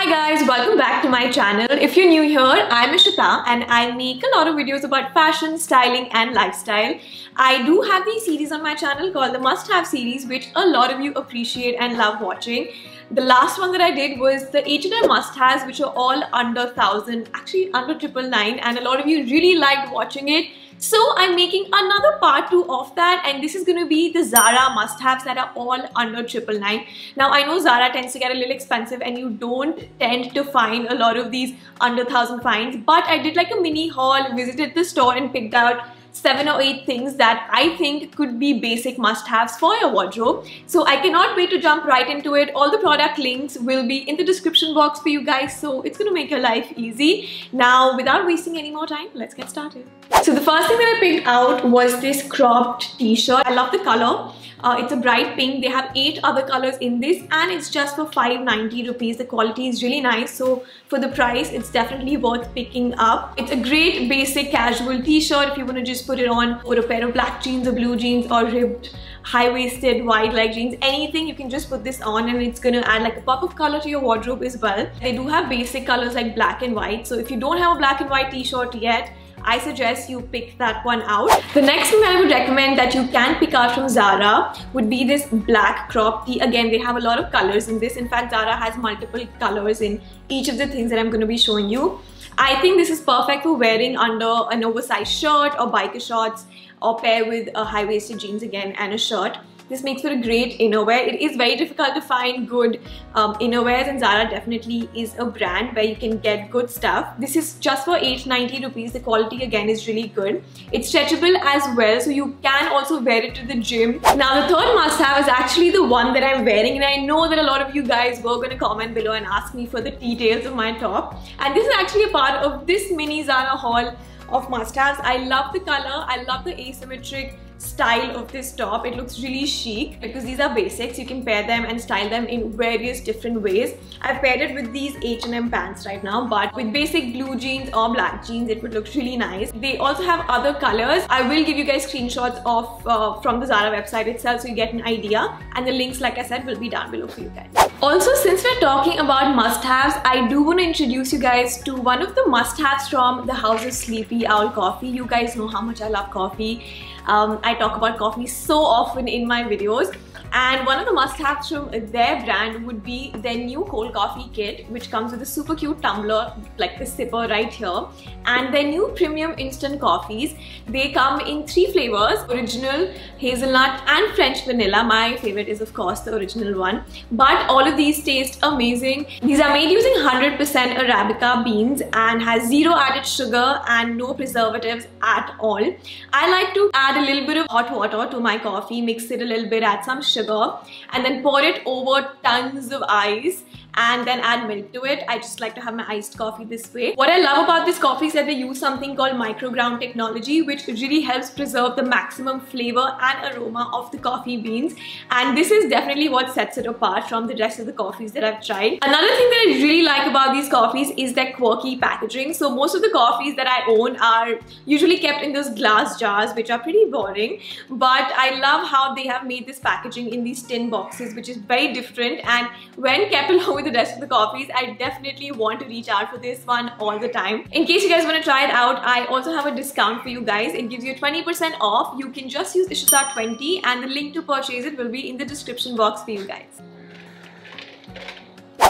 Hi guys, welcome back to my channel. If you're new here, I'm Ishita and I make a lot of videos about fashion, styling and lifestyle. I do have these series on my channel called the must-have series, which a lot of you appreciate and love watching. The last one that I did was the H&M must-haves, which are all under 1,000, actually under 999, and a lot of you really liked watching it. So I'm making another part 2 of that, and this is going to be the Zara must-haves that are all under 999. Now I know Zara tends to get a little expensive and you don't tend to find a lot of these under 1,000 finds, but I did like a mini haul, visited the store and picked out 7 or 8 things that I think could be basic must-haves for your wardrobe. So I cannot wait to jump right into it. All the product links will be in the description box for you guys, so it's going to make your life easy. Now, without wasting any more time, let's get started. So the first thing that I picked out was this cropped t-shirt. I love the color. It's a bright pink. They have 8 other colors in this and it's just for 590 rupees. The quality is really nice, so for the price it's definitely worth picking up. It's a great basic casual t-shirt if you want to just put it on over a pair of black jeans or blue jeans or ribbed high-waisted wide leg jeans, anything. You can just put this on and it's gonna add like a pop of color to your wardrobe as well. They do have basic colors like black and white, so if you don't have a black and white t-shirt yet, I suggest you pick that one out. The next thing that I would recommend that you can pick out from Zara would be this black crop tee. Again, they have a lot of colors in this. In fact, Zara has multiple colors in each of the things that I'm going to be showing you. I think this is perfect for wearing under an oversized shirt or biker shorts, or pair with a high-waisted jeans again and a shirt. This makes for a great innerwear. It is very difficult to find good innerwears, and Zara definitely is a brand where you can get good stuff. This is just for 890 rupees. The quality again is really good. It's stretchable as well, so you can also wear it to the gym. Now the third must-have is actually the one that I'm wearing, and I know that a lot of you guys were going to comment below and ask me for the details of my top. And this is actually a part of this mini Zara haul of must-haves. I love the color. I love the asymmetric style of this top. It looks really chic because these are basics. You can pair them and style them in various different ways. I've paired it with these H&M pants right now, but with basic blue jeans or black jeans it would look really nice. They also have other colors. I will give you guys screenshots of from the Zara website itself so you get an idea, and the links, like I said, will be down below for you guys. Also, since we're talking about must-haves, I do want to introduce you guys to one of the must-haves from the House of Sleepy Owl Coffee. You guys know how much I love coffee. I talk about coffee so often in my videos, and one of the must-haves from their brand would be their new cold coffee kit, which comes with a super cute tumbler like the sipper right here, and their new premium instant coffees. They come in 3 flavors: original, hazelnut and French vanilla. My favorite is of course the original one, but all of these taste amazing. These are made using 100% Arabica beans and has 0 added sugar and no preservatives at all. I like to add a little bit of hot water to my coffee, mix it a little bit, add some sugar, and then pour it over tons of ice and then add milk to it. I just like to have my iced coffee this way. What I love about this coffee is that they use something called microground technology, which really helps preserve the maximum flavor and aroma of the coffee beans, and this is definitely what sets it apart from the rest of the coffees that I've tried. Another thing that I really like about these coffees is their quirky packaging. So most of the coffees that I own are usually kept in those glass jars, which are pretty boring, but I love how they have made this packaging in these tin boxes, which is very different, and when kept along with the rest of the coffees, I definitely want to reach out for this one all the time. In case you guys want to try it out, I also have a discount for you guys. It gives you 20% off. You can just use Ishita20 and the link to purchase it will be in the description box for you guys.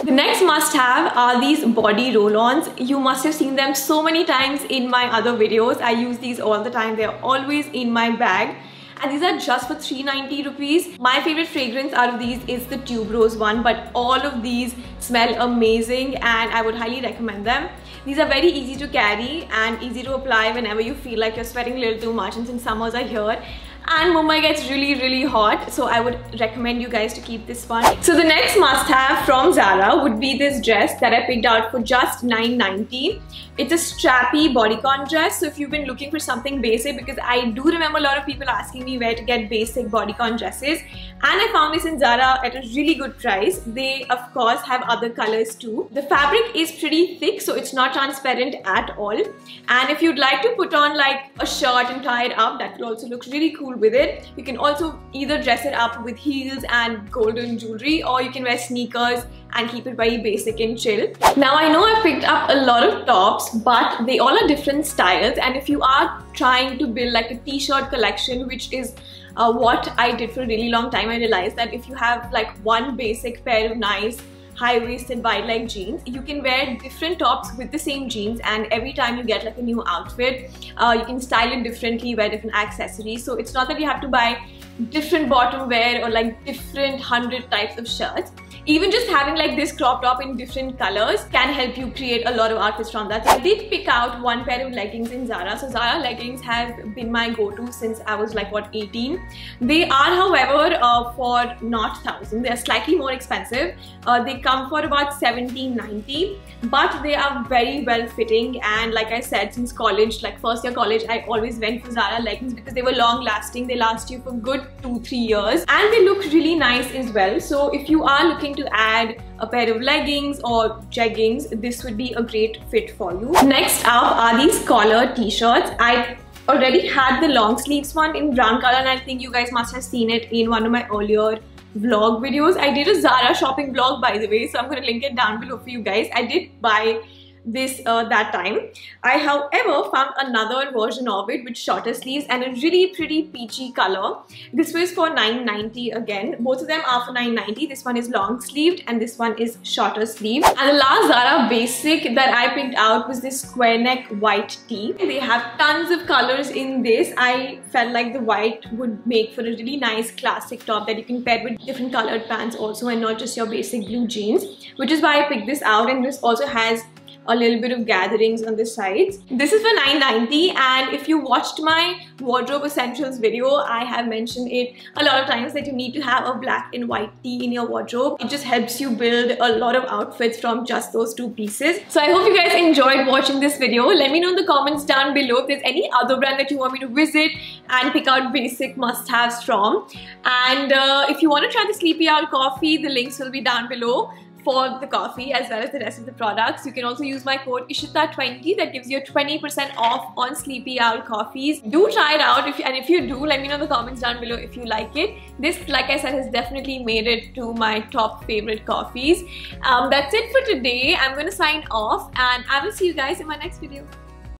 The next must-have are these body roll-ons. You must have seen them so many times in my other videos. I use these all the time. They're always in my bag. And these are just for 390 rupees. My favorite fragrance out of these is the Tube Rose one, but all of these smell amazing and I would highly recommend them. These are very easy to carry and easy to apply whenever you feel like you're sweating a little too much, and since summers are here and Mumbai gets really hot, so I would recommend you guys to keep this one. So the next must-have from Zara would be this dress that I picked out for just 990. It's a strappy bodycon dress. So if you've been looking for something basic, because I do remember a lot of people asking me where to get basic bodycon dresses, and I found this in Zara at a really good price. They of course have other colors too. The fabric is pretty thick, so it's not transparent at all, and if you'd like to put on like a shirt and tie it up, that will also look really cool with it. You can also either dress it up with heels and golden jewelry, or you can wear sneakers and keep it very basic and chill. Now I know I picked up a lot of tops, but they all are different styles, and if you are trying to build like a t-shirt collection, which is what I did for a really long time, I realized that if you have like one basic pair of nice high-waisted wide leg jeans, you can wear different tops with the same jeans, and every time you get like a new outfit, you can style it differently, wear different accessories. So it's not that you have to buy different bottom wear or like different 100 types of shirts. Even just having like this crop top in different colors can help you create a lot of outfits from that. I did pick out one pair of leggings in Zara. So Zara leggings have been my go-to since I was like, what, 18. They are, however, for not 1,000. They are slightly more expensive. They come for about $17.90, but they are very well fitting. And like I said, since college, like first year college, I always went for Zara leggings because they were long lasting. They last you for good 2-3 years, and they look really nice as well. So if you are looking to add a pair of leggings or jeggings, this would be a great fit for you. Next up are these collared t-shirts. I already had the long sleeves one in brown color, and I think you guys must have seen it in one of my earlier vlog videos. I did a Zara shopping vlog, by the way, so I'm going to link it down below for you guys. I did buy this that time. I, however, found another version of it with shorter sleeves and a really pretty peachy color. This was for $9.90 again. Both of them are for $9.90. This one is long sleeved and this one is shorter sleeved. And the last Zara basic that I picked out was this square neck white tee. They have tons of colors in this. I felt like the white would make for a really nice classic top that you can pair with different colored pants also, and not just your basic blue jeans, which is why I picked this out. And this also has a little bit of gatherings on the sides. This is for $9.90, and if you watched my wardrobe essentials video, I have mentioned it a lot of times that you need to have a black and white tee in your wardrobe. It just helps you build a lot of outfits from just those two pieces. So I hope you guys enjoyed watching this video. Let me know in the comments down below if there's any other brand that you want me to visit and pick out basic must-haves from. And if you want to try the Sleepy Owl coffee, the links will be down below for the coffee as well as the rest of the products. You can also use my code Ishita20 that gives you 20% off on Sleepy Owl coffees. Do try it out, and if you do, let me know in the comments down below if you like it. This, like I said, has definitely made it to my top favorite coffees. That's it for today. I'm going to sign off, and I will see you guys in my next video.